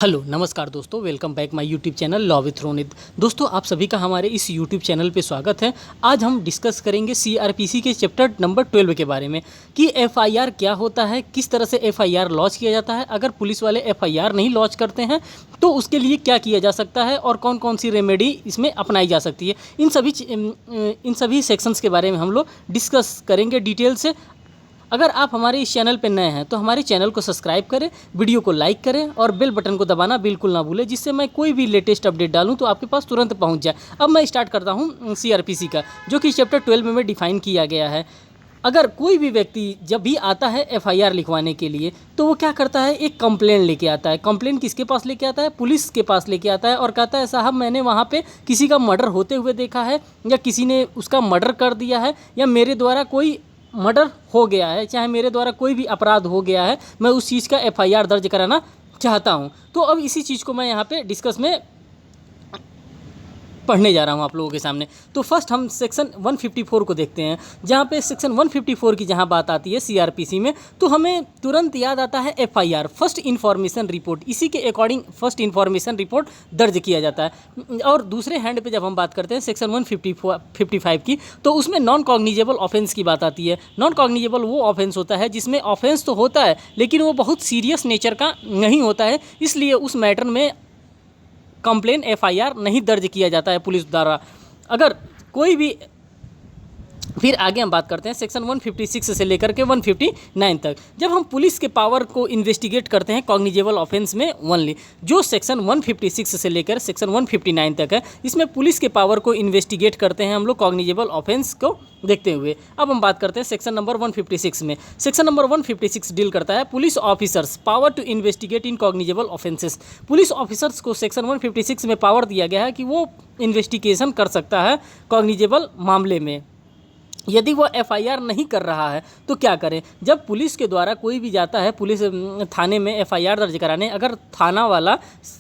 Hello नमस्कार दोस्तों, welcome back my YouTube channel law with Ronit. दोस्तों, आप सभी का हमारे इस यूट्यूब चैनल पे स्वागत है। आज हम डिस्कस करेंगे सीआरपीसी के चैप्टर नंबर 12 के बारे में कि एफआईआर क्या होता है, किस तरह से एफआईआर लॉन्च किया जाता है, अगर पुलिस वाले एफआईआर नहीं लॉन्च करते हैं तो उसके लिए क्या किया जा सकता है और कौन कौन सी रेमेडी इसमें अपनाई जा सकती है। इन सभी सेक्शंस के बारे में हम लोग डिस्कस करेंगे डिटेल से। अगर आप हमारे इस चैनल पर नए हैं तो हमारे चैनल को सब्सक्राइब करें, वीडियो को लाइक करें और बेल बटन को दबाना बिल्कुल ना भूलें, जिससे मैं कोई भी लेटेस्ट अपडेट डालूं तो आपके पास तुरंत पहुंच जाए। अब मैं स्टार्ट करता हूं सीआरपीसी का, जो कि चैप्टर 12 में डिफाइन किया गया है। अगर कोई भी व्यक्ति जब भी आता है एफआईआर लिखवाने के लिए तो वो क्या करता है, एक कंप्लेंट लेके आता है। कंप्लेंट किसके पास लेके आता है? पुलिस के पास लेके आता है और कहता है साहब मैंने वहाँ पे किसी का मर्डर होते हुए देखा है, या किसी ने उसका मर्डर कर दिया है, या मेरे द्वारा कोई मर्डर हो गया है, चाहे मेरे द्वारा कोई भी अपराध हो गया है, मैं उस चीज़ का एफआईआर दर्ज कराना चाहता हूं। तो अब इसी चीज़ को मैं यहाँ पे डिस्कस में पढ़ने जा रहा हूँ आप लोगों के सामने। तो फर्स्ट हम सेक्शन 154 को देखते हैं, जहाँ पे सेक्शन 154 की जहाँ बात आती है सीआरपीसी में, तो हमें तुरंत याद आता है एफआईआर, फर्स्ट इन्फॉर्मेशन रिपोर्ट। इसी के अकॉर्डिंग फर्स्ट इन्फॉर्मेशन रिपोर्ट दर्ज किया जाता है। और दूसरे हैंड पे जब हम बात करते हैं सेक्शन 155 की, तो उसमें नॉन कॉग्निजेबल ऑफेंस की बात आती है। नॉन कॉग्निजेबल वो ऑफेंस होता है जिसमें ऑफेंस तो होता है लेकिन वो बहुत सीरियस नेचर का नहीं होता है, इसलिए उस मैटर में कंप्लेन एफआईआर नहीं दर्ज किया जाता है पुलिस द्वारा। अगर कोई भी, फिर आगे हम बात करते हैं सेक्शन 156 से लेकर के 159 तक। जब हम पुलिस के पावर को इन्वेस्टिगेट करते हैं कॉग्निजेबल ऑफेंस में ओनली, जो सेक्शन 156 से लेकर सेक्शन 159 तक है, इसमें पुलिस के पावर को इन्वेस्टिगेट करते हैं हम लोग कॉग्निजेबल ऑफेंस को देखते हुए। अब हम बात करते हैं सेक्शन नंबर 156 में। सेक्शन नंबर 156 डील करता है police officers power to investigate in cognizable offences. Police officers को सेक्शन 156 में पावर दिया गया है कि वो इन्वेस्टिगेशन कर सकता है कॉग्निजेबल मामले में। यदि वो एफआईआर नहीं कर रहा है तो क्या करें? जब पुलिस के द्वारा कोई भी जाता है पुलिस थाने में एफआईआर दर्ज कराने, अगर थाना वाला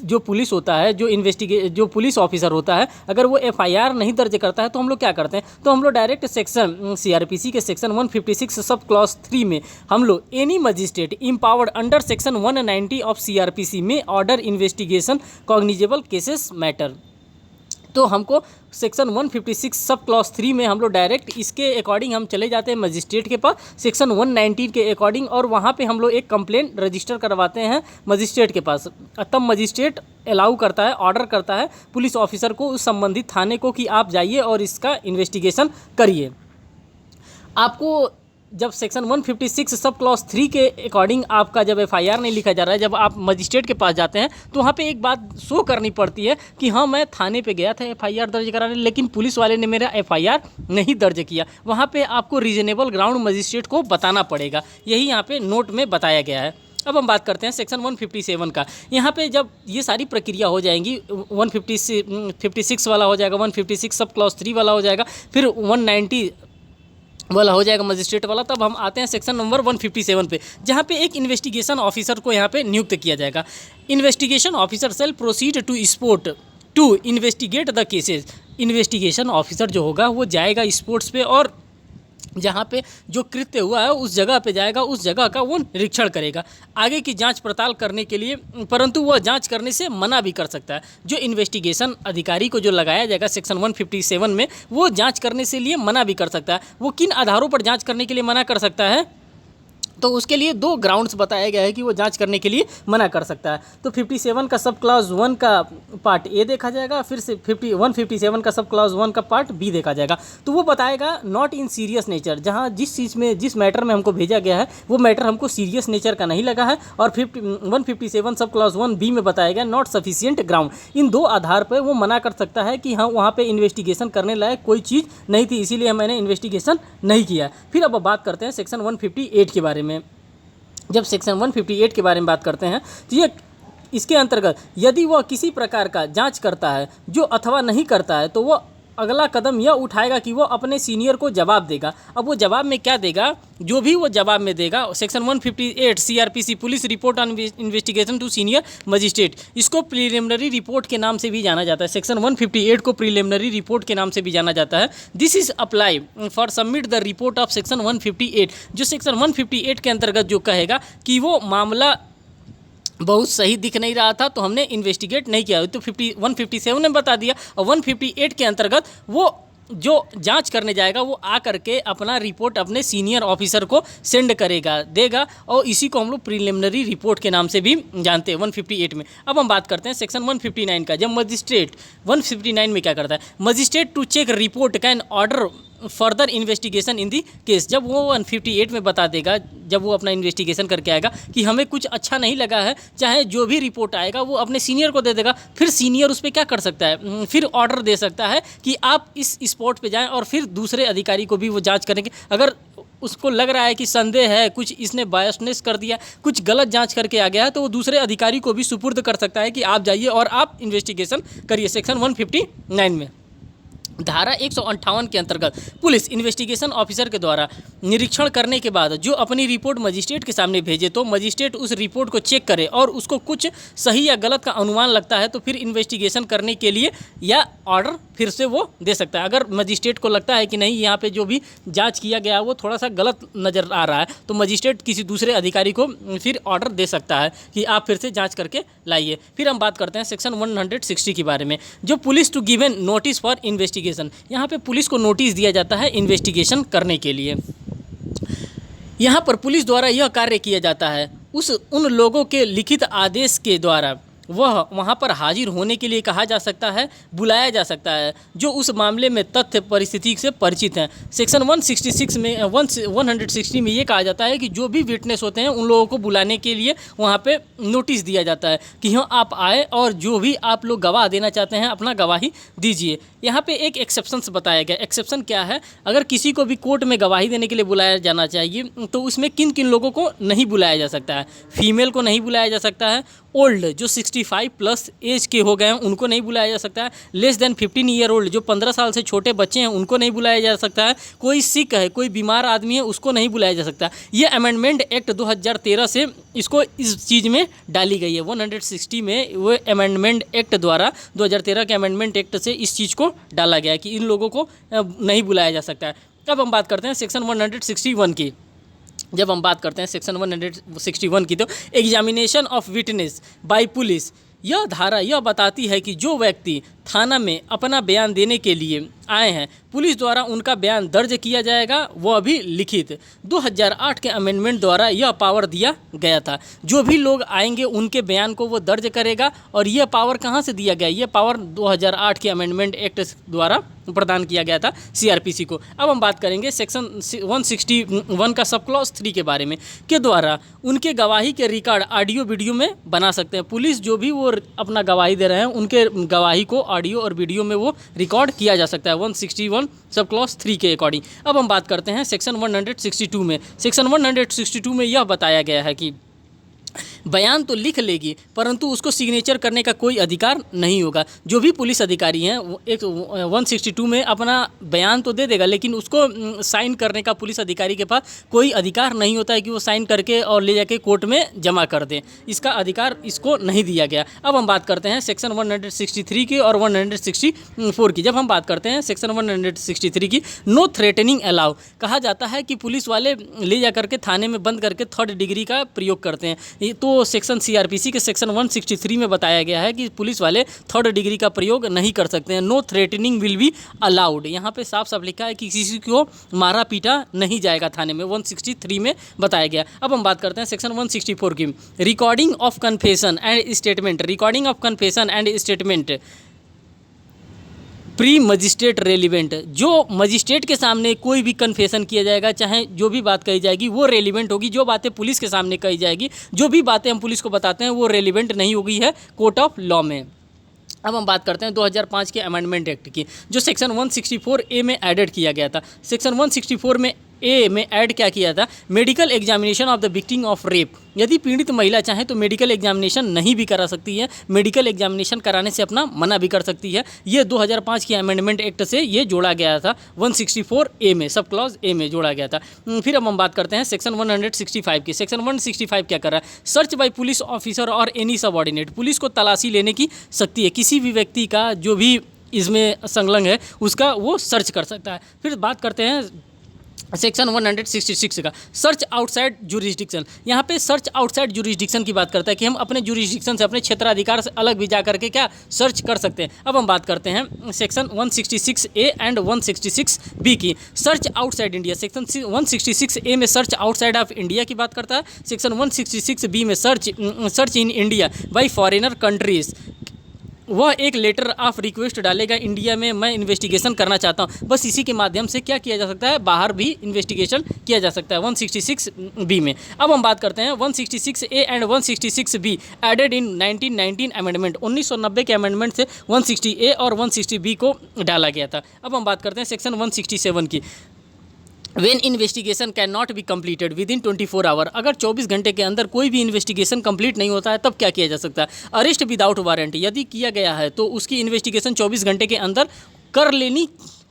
जो पुलिस होता है, जो पुलिस ऑफिसर होता है, अगर वो एफआईआर नहीं दर्ज करता है तो हम लोग क्या करते हैं? तो हम लोग डायरेक्ट सेक्शन सीआरपीसी के सेक्शन 156 सब क्लॉज 3 में हम लोग any magistrate empowered under section 190 of CrPC में order investigation cognizable cases matter. तो हमको सेक्शन 156 सब क्लॉज 3 में हम लोग डायरेक्ट इसके अकॉर्डिंग हम चले जाते हैं मजिस्ट्रेट के पास सेक्शन 190 के अकॉर्डिंग, और वहाँ पे हम लोग एक कंप्लेंट रजिस्टर करवाते हैं मजिस्ट्रेट के पास। तब मजिस्ट्रेट अलाउ करता है, ऑर्डर करता है पुलिस ऑफिसर को, उस संबंधित थाने को, कि आप जाइए और इसका इन्वेस्टिगेशन करिए। आपको जब सेक्शन 156 सब क्लॉज 3 के अकॉर्डिंग आपका जब एफआईआर नहीं लिखा जा रहा है, जब आप मजिस्ट्रेट के पास जाते हैं तो वहाँ पे एक बात शो करनी पड़ती है कि हाँ मैं थाने पे गया था एफआईआर दर्ज कराने, लेकिन पुलिस वाले ने मेरा एफआईआर नहीं दर्ज किया। वहाँ पे आपको रीजनेबल ग्राउंड मजिस्ट्रेट को बताना पड़ेगा, यही यहाँ पे नोट में बताया गया है। अब हम बात करते हैं सेक्शन 157 का। यहाँ पे जब ये सारी प्रक्रिया हो जाएंगी, 156 वाला हो जाएगा, 156 सब क्लॉज 3 वाला हो जाएगा, फिर 190 वाला हो जाएगा मजिस्ट्रेट वाला, तब हम आते हैं सेक्शन नंबर 157 पे, जहाँ पे एक इन्वेस्टिगेशन ऑफिसर को यहाँ पे नियुक्त किया जाएगा। Investigation officer shall proceed to spot to investigate the cases. Investigation officer जो होगा वो जाएगा स्पॉट्स पे और जहाँ पे जो कृत्य हुआ है उस जगह पे जाएगा, उस जगह का वो निरीक्षण करेगा आगे की जांच पड़ताल करने के लिए, परंतु वह जांच करने से मना भी कर सकता है। जो इन्वेस्टिगेशन अधिकारी को जो लगाया जाएगा सेक्शन 157 में, वो जांच करने से लिए मना भी कर सकता है। वो किन आधारों पर जांच करने के लिए मना कर सकता है? तो उसके लिए 2 ग्राउंड्स बताया गया है कि वो जांच करने के लिए मना कर सकता है। तो 57 का सब क्लॉज 1 का पार्ट ए देखा जाएगा, फिर से 157 का सब क्लॉज 1 का पार्ट बी देखा जाएगा। तो वो बताएगा नॉट इन सीरियस नेचर, जहां जिस मैटर में हमको भेजा गया है वो मैटर हमको सीरियस नेचर का नहीं लगा है। और 157 सब क्लॉज 1 बी में बताया गया नॉट सफिशिएंट ग्राउंड। इन 2 आधार पर वो मना कर सकता है कि हाँ वहाँ पर इन्वेस्टिगेशन करने लायक कोई चीज़ नहीं थी, इसीलिए मैंने इन्वेस्टिगेशन नहीं किया। फिर अब बात करते हैं सेक्शन 158 के बारे में। जब सेक्शन 158 के बारे में बात करते हैं तो ये इसके अंतर्गत यदि वह किसी प्रकार का जांच करता है जो अथवा नहीं करता है, तो वह अगला कदम यह उठाएगा कि वो अपने सीनियर को जवाब देगा। अब वो जवाब में क्या देगा? जो भी वो जवाब में देगा, section 158 CrPC police report on investigation to senior magistrate, इसको प्रिलिमिनरी रिपोर्ट के नाम से भी जाना जाता है। सेक्शन 158 को प्रिलिमिनरी रिपोर्ट के नाम से भी जाना जाता है। This is apply for submit the report of section 158, जो सेक्शन 158 के अंतर्गत जो कहेगा कि वो मामला बहुत सही दिख नहीं रहा था, तो हमने इन्वेस्टिगेट नहीं किया। तो 157 ने बता दिया, और 158 के अंतर्गत वो जो जांच करने जाएगा वो आ करके अपना रिपोर्ट अपने सीनियर ऑफिसर को सेंड करेगा, देगा, और इसी को हम लोग प्रिलिमिनरी रिपोर्ट के नाम से भी जानते हैं 158 में। अब हम बात करते हैं सेक्शन 159 का। जब मजिस्ट्रेट 159 में क्या करता है, magistrate to check report can order further investigation in the case. जब वो 158 में बता देगा, जब वो अपना इन्वेस्टिगेशन करके आएगा कि हमें कुछ अच्छा नहीं लगा है, चाहे जो भी रिपोर्ट आएगा वो अपने सीनियर को दे देगा, फिर सीनियर उस पर क्या कर सकता है, फिर ऑर्डर दे सकता है कि आप इस स्पॉट पे जाएं, और फिर दूसरे अधिकारी को भी वो जांच करेंगे। अगर उसको लग रहा है कि संदेह है, कुछ इसने बायसनेस कर दिया, कुछ गलत जांच करके आ गया है, तो वो दूसरे अधिकारी को भी सुपुर्द कर सकता है कि आप जाइए और आप इन्वेस्टिगेशन करिए। सेक्शन 159 में धारा 158 के अंतर्गत पुलिस इन्वेस्टिगेशन ऑफिसर के द्वारा निरीक्षण करने के बाद जो अपनी रिपोर्ट मजिस्ट्रेट के सामने भेजे, तो मजिस्ट्रेट उस रिपोर्ट को चेक करे और उसको कुछ सही या गलत का अनुमान लगता है, तो फिर इन्वेस्टिगेशन करने के लिए या ऑर्डर फिर से वो दे सकता है। अगर मजिस्ट्रेट को लगता है कि नहीं, यहाँ पे जो भी जांच किया गया है वो थोड़ा सा गलत नज़र आ रहा है, तो मजिस्ट्रेट किसी दूसरे अधिकारी को फिर ऑर्डर दे सकता है कि आप फिर से जाँच करके लाइए। फिर हम बात करते हैं सेक्शन 160 के बारे में, जो police to given notice for investigation. यहाँ पे पुलिस को नोटिस दिया जाता है इन्वेस्टिगेशन करने के लिए। यहाँ पर पुलिस द्वारा यह कार्य किया जाता है, उन लोगों के लिखित आदेश के द्वारा वह वहाँ पर हाजिर होने के लिए कहा जा सकता है, बुलाया जा सकता है, जो उस मामले में तथ्य परिस्थिति से परिचित हैं। सेक्शन 166 में 160 में ये कहा जाता है कि जो भी विटनेस होते हैं उन लोगों को बुलाने के लिए वहाँ पे नोटिस दिया जाता है कि हाँ आप आए, और जो भी आप लोग गवाह देना चाहते हैं अपना गवाही दीजिए। यहाँ पे एक एक्सेप्शंस बताया गया। एक्सेप्शन क्या है, अगर किसी को भी कोर्ट में गवाही देने के लिए बुलाया जाना चाहिए, तो उसमें किन किन लोगों को नहीं बुलाया जा सकता है। फीमेल को नहीं बुलाया जा सकता है, ओल्ड जो 65 प्लस एज के हो गए हैं उनको नहीं बुलाया जा सकता है, लेस देन 15 ईयर ओल्ड जो 15 साल से छोटे बच्चे हैं उनको नहीं बुलाया जा सकता है, कोई सिक है, कोई बीमार आदमी है उसको नहीं बुलाया जा सकता। ये अमेंडमेंट एक्ट 2013 से इसको इस चीज़ में डाली गई है। 160 में वो अमेंडमेंट एक्ट द्वारा 2013 के अमेंडमेंट एक्ट से इस चीज़ को डाला गया है कि इन लोगों को नहीं बुलाया जा सकता है। अब हम बात करते हैं सेक्शन 161 की। जब हम बात करते हैं सेक्शन 161 की, तो examination of witness bye police, यह धारा यह बताती है कि जो व्यक्ति थाना में अपना बयान देने के लिए आए हैं, पुलिस द्वारा उनका बयान दर्ज किया जाएगा, वह भी लिखित। 2008 के अमेंडमेंट द्वारा यह पावर दिया गया था, जो भी लोग आएंगे उनके बयान को वो दर्ज करेगा। और यह पावर कहाँ से दिया गया, यह पावर 2008 के अमेंडमेंट एक्ट द्वारा प्रदान किया गया था सीआरपीसी को। अब हम बात करेंगे सेक्शन 161 का सब क्लॉज 3 के बारे में, के द्वारा उनके गवाही के रिकॉर्ड ऑडियो वीडियो में बना सकते हैं। पुलिस जो भी वो अपना गवाही दे रहे हैं उनके गवाही को ऑडियो और वीडियो में वो रिकॉर्ड किया जा सकता है 161 सब क्लॉज 3 के अकॉर्डिंग। अब हम बात करते हैं सेक्शन 162 में। सेक्शन 162 में यह बताया गया है कि बयान तो लिख लेगी, परंतु उसको सिग्नेचर करने का कोई अधिकार नहीं होगा। जो भी पुलिस अधिकारी हैं, एक 162 में अपना बयान तो दे देगा, लेकिन उसको साइन करने का पुलिस अधिकारी के पास कोई अधिकार नहीं होता है कि वो साइन करके और ले जाके कोर्ट में जमा कर दे। इसका अधिकार इसको नहीं दिया गया। अब हम बात करते हैं सेक्शन 163 की और 164 की। जब हम बात करते हैं सेक्शन 163 की, नो थ्रेटनिंग अलाउ, कहा जाता है कि पुलिस वाले ले जा करके थाने में बंद करके 3rd डिग्री का प्रयोग करते हैं। तो सेक्शन सीआरपीसी के सेक्शन 163 में बताया गया है कि पुलिस वाले 3rd डिग्री का प्रयोग नहीं कर सकते हैं। No threatening will be allowed, यहाँ पे साफ साफ लिखा है कि किसी को मारा पीटा नहीं जाएगा थाने में, 163 में बताया गया। अब हम बात करते हैं सेक्शन 164 की, recording of confession and statement. Recording of confession and statement pre magistrate relevant, जो मजिस्ट्रेट के सामने कोई भी कन्फेशन किया जाएगा, चाहे जो भी बात कही जाएगी वो रेलिवेंट होगी। जो बातें पुलिस के सामने कही जाएगी, जो भी बातें हम पुलिस को बताते हैं वो रेलिवेंट नहीं होगी है कोर्ट ऑफ लॉ में। अब हम बात करते हैं 2005 के अमेंडमेंट एक्ट की, जो सेक्शन 164A में एडेड किया गया था। सेक्शन 164 में ए में ऐड क्या किया था, medical examination of the victim of rape. यदि पीड़ित महिला चाहे तो मेडिकल एग्जामिनेशन नहीं भी करा सकती है, मेडिकल एग्जामिनेशन कराने से अपना मना भी कर सकती है। ये 2005 के अमेंडमेंट एक्ट से ये जोड़ा गया था, 164A में, सब क्लॉज ए में जोड़ा गया था। फिर अब हम बात करते हैं सेक्शन 165 की। सेक्शन 165 क्या कर रहा है, सर्च बाय पुलिस ऑफिसर और एनी सबऑर्डिनेट, पुलिस को तलाशी लेने की शक्ति है। किसी भी व्यक्ति का जो भी इसमें संलग्न है उसका वो सर्च कर सकता है। फिर बात करते हैं सेक्शन 166 का सर्च आउटसाइड जुरिस्डिक्शन। यहाँ पे सर्च आउटसाइड जुरिस्डिक्शन की बात करता है कि हम अपने जुरिस्डिक्शन से, अपने क्षेत्राधिकार से अलग भी जा करके क्या सर्च कर सकते हैं। अब हम बात करते हैं सेक्शन 166A एंड 166B की, search outside India. Section 166A में सर्च आउटसाइड ऑफ इंडिया की बात करता है। सेक्शन 166B में search in India by foreigner countries. वह एक लेटर ऑफ रिक्वेस्ट डालेगा इंडिया में, मैं इन्वेस्टिगेशन करना चाहता हूँ, बस इसी के माध्यम से क्या किया जा सकता है, बाहर भी इन्वेस्टिगेशन किया जा सकता है 166B में। अब हम बात करते हैं 166A and 166B added in 1919 amendment. 1990 के अमेंडमेंट से 160A और 160B को डाला गया था। अब हम बात करते हैं सेक्शन 167 की, when investigation can not be completed within 24 hour. अगर 24 घंटे के अंदर कोई भी इन्वेस्टिगेशन कंप्लीट नहीं होता है तब क्या किया जा सकता है, अरेस्ट विदाउट वारंट। यदि किया गया है तो उसकी इन्वेस्टिगेशन 24 घंटे के अंदर कर लेनी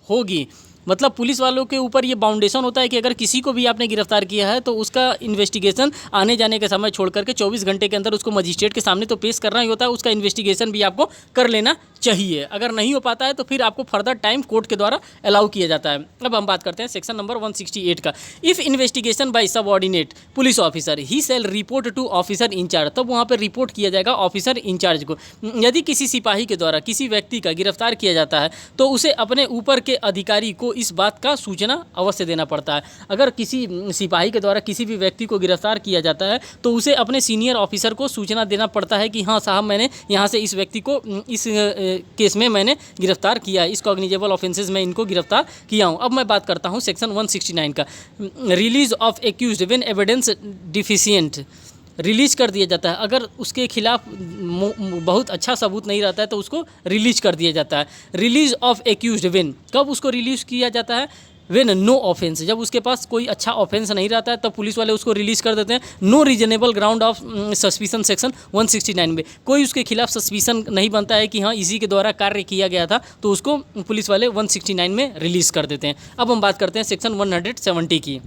होगी। मतलब पुलिस वालों के ऊपर ये बाउंडेशन होता है कि अगर किसी को भी आपने गिरफ्तार किया है तो उसका इन्वेस्टिगेशन आने जाने के समय छोड़ करके 24 घंटे के अंदर उसको मजिस्ट्रेट के सामने तो पेश करना ही होता है, उसका इन्वेस्टिगेशन भी आपको कर लेना चाहिए। अगर नहीं हो पाता है तो फिर आपको फर्दर टाइम कोर्ट के द्वारा अलाउ किया जाता है। अब हम बात करते हैं सेक्शन नंबर 168 का, if investigation by subordinate police officer he shall report to officer in charge. तब वहाँ पर रिपोर्ट किया जाएगा ऑफिसर इंचार्ज को। यदि किसी सिपाही के द्वारा किसी व्यक्ति का गिरफ्तार किया जाता है तो उसे अपने ऊपर के अधिकारी को इस बात का सूचना अवश्य देना पड़ता है। अगर किसी सिपाही के द्वारा किसी भी व्यक्ति को गिरफ्तार किया जाता है तो उसे अपने सीनियर ऑफिसर को सूचना देना पड़ता है कि हाँ साहब, मैंने यहाँ से इस व्यक्ति को इस केस में मैंने गिरफ्तार किया है, इस कॉग्निजेबल ऑफेंसेस में इनको गिरफ्तार किया हूँ। अब मैं बात करता हूँ सेक्शन 169 का, release of accused when evidence deficient. Release कर दिया जाता है अगर उसके खिलाफ बहुत अच्छा सबूत नहीं रहता है तो उसको रिलीज कर दिया जाता है। रिलीज ऑफ एक्यूज्ड व्हेन, कब उसको रिलीज किया जाता है, व्हेन नो ऑफेंस, जब उसके पास कोई अच्छा ऑफेंस नहीं रहता है तब पुलिस वाले उसको रिलीज कर देते हैं। No reasonable ground of suspicion section 169 में, कोई उसके खिलाफ सस्पिशन नहीं बनता है कि हाँ इसी के द्वारा कार्य किया गया था तो उसको पुलिस वाले 169 में रिलीज कर देते हैं। अब हम बात करते हैं सेक्शन 170 की।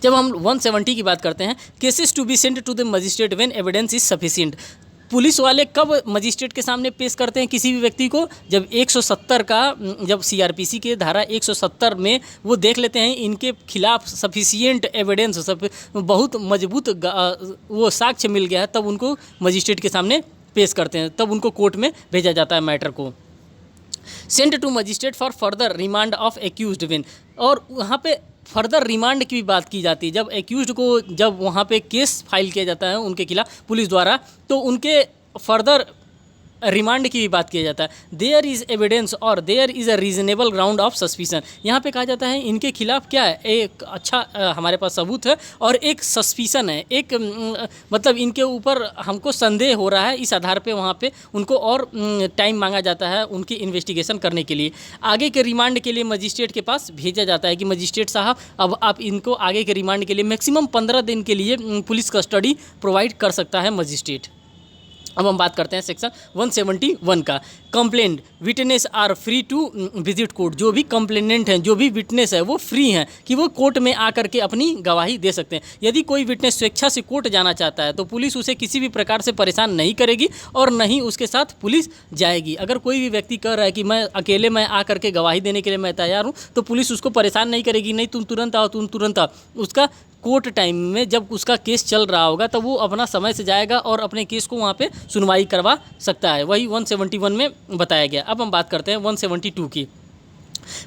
जब हम 170 की बात करते हैं, cases to be sent to the magistrate when evidence is sufficient. पुलिस वाले कब मजिस्ट्रेट के सामने पेश करते हैं किसी भी व्यक्ति को, जब 170 का, जब सीआरपीसी के धारा 170 में वो देख लेते हैं इनके खिलाफ सफिशिएंट एविडेंस, बहुत मजबूत वो साक्ष्य मिल गया है, तब उनको मजिस्ट्रेट के सामने पेश करते हैं, तब उनको कोर्ट में भेजा जाता है मैटर को। Sent to magistrate for further remand of accused when, और वहाँ पे फर्दर रिमांड की भी बात की जाती है। जब एक्यूज्ड को जब वहाँ पे केस फाइल किया जाता है उनके खिलाफ पुलिस द्वारा तो उनके फर्दर रिमांड की भी बात किया जाता है। देयर इज़ एविडेंस और there is a reasonable ground of suspicion. यहाँ पे कहा जाता है इनके खिलाफ क्या है, एक अच्छा हमारे पास सबूत है और एक सस्पिशन है, एक मतलब इनके ऊपर हमको संदेह हो रहा है, इस आधार पे वहाँ पे उनको और टाइम मांगा जाता है उनकी इन्वेस्टिगेशन करने के लिए। आगे के रिमांड के लिए मजिस्ट्रेट के पास भेजा जाता है कि मजिस्ट्रेट साहब अब आप इनको आगे के रिमांड के लिए मैक्सिमम 15 दिन के लिए पुलिस कस्टडी प्रोवाइड कर सकता है मजिस्ट्रेट। अब हम बात करते हैं सेक्शन 171 का, complaint witness are free to visit court. जो भी कंप्लेनेंट हैं, जो भी विटनेस है वो फ्री हैं कि वो कोर्ट में आकर के अपनी गवाही दे सकते हैं। यदि कोई विटनेस स्वेच्छा से कोर्ट जाना चाहता है तो पुलिस उसे किसी भी प्रकार से परेशान नहीं करेगी और न ही उसके साथ पुलिस जाएगी। अगर कोई भी व्यक्ति कह रहा है कि मैं अकेले मैं आकर के गवाही देने के लिए मैं तैयार हूँ तो पुलिस उसको परेशान नहीं करेगी, नहीं तुम तुरंत आओ, तुम तुरंत आओ। उसका कोर्ट टाइम में जब उसका केस चल रहा होगा तब वो अपना समय से जाएगा और अपने केस को वहाँ पे सुनवाई करवा सकता है। वही 171 में बताया गया। अब हम बात करते हैं 172 की,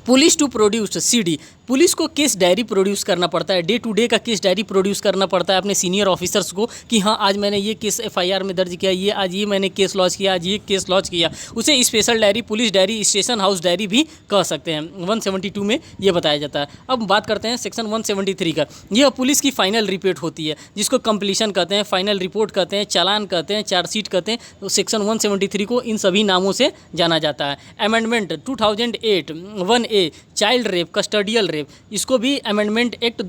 police to produce CD. Police को केस डायरी प्रोड्यूस करना पड़ता है, डे टू डे का केस डायरी प्रोड्यूस करना पड़ता है अपने सीनियर ऑफिसर्स को कि हाँ आज मैंने ये केस एफआईआर में दर्ज किया, ये आज ये मैंने केस लॉन्च किया, आज ये केस लॉन्च किया। उसे special diary, police diary, station house diary भी कह सकते हैं। 172 में ये बताया जाता है। अब बात करते हैं सेक्शन 173 का। यह पुलिस की फाइनल रिपोर्ट होती है जिसको कंप्लीशन कहते हैं, फाइनल रिपोर्ट कहते हैं, चालान कहते हैं, चार्जशीट कहते हैं। तो सेक्शन 173 को इन सभी नामों से जाना जाता है। Amendment 2008 1A child rape, custodial rape, इसको भी अमेंडमेंट एक्ट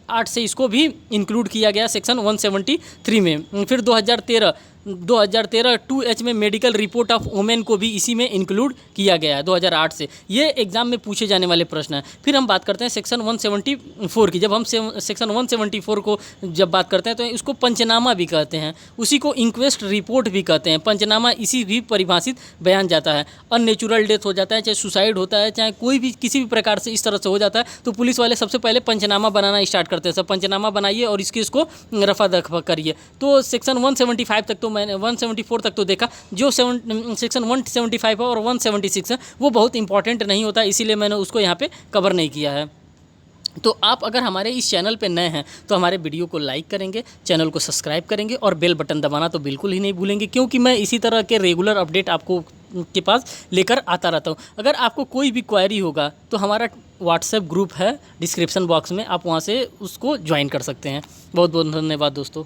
2008 से इसको भी इंक्लूड किया गया सेक्शन 173 में। फिर 2013 2H में मेडिकल रिपोर्ट ऑफ वुमेन को भी इसी में इंक्लूड किया गया है 2008 से। ये एग्जाम में पूछे जाने वाले प्रश्न हैं। फिर हम बात करते हैं सेक्शन 174 की। जब हम सेक्शन 174 को जब बात करते हैं तो इसको पंचनामा भी कहते हैं, उसी को इंक्वेस्ट रिपोर्ट भी कहते हैं। पंचनामा इसी भी परिभाषित बयान जाता है। अननेचुरल डेथ हो जाता है, चाहे सुसाइड होता है, चाहे कोई भी किसी भी प्रकार से इस तरह से हो जाता है तो पुलिस वाले सबसे पहले पंचनामा बनाना स्टार्ट करते हैं। सब पंचनामा बनाइए और इसको रफा दफा करिए। तो सेक्शन 175 तक तो मैंने 174 तक तो देखा। जो सेक्शन 175 और 176 है वो बहुत इंपॉर्टेंट नहीं होता, इसीलिए मैंने उसको यहाँ पे कवर नहीं किया है। तो आप अगर हमारे इस चैनल पे नए हैं तो हमारे वीडियो को लाइक करेंगे, चैनल को सब्सक्राइब करेंगे और बेल बटन दबाना तो बिल्कुल ही नहीं भूलेंगे, क्योंकि मैं इसी तरह के रेगुलर अपडेट आपको के पास लेकर आता रहता हूँ। अगर आपको कोई भी क्वेरी होगा तो हमारा व्हाट्सएप ग्रुप है डिस्क्रिप्शन बॉक्स में, आप वहाँ से उसको ज्वाइन कर सकते हैं। बहुत बहुत धन्यवाद दोस्तों।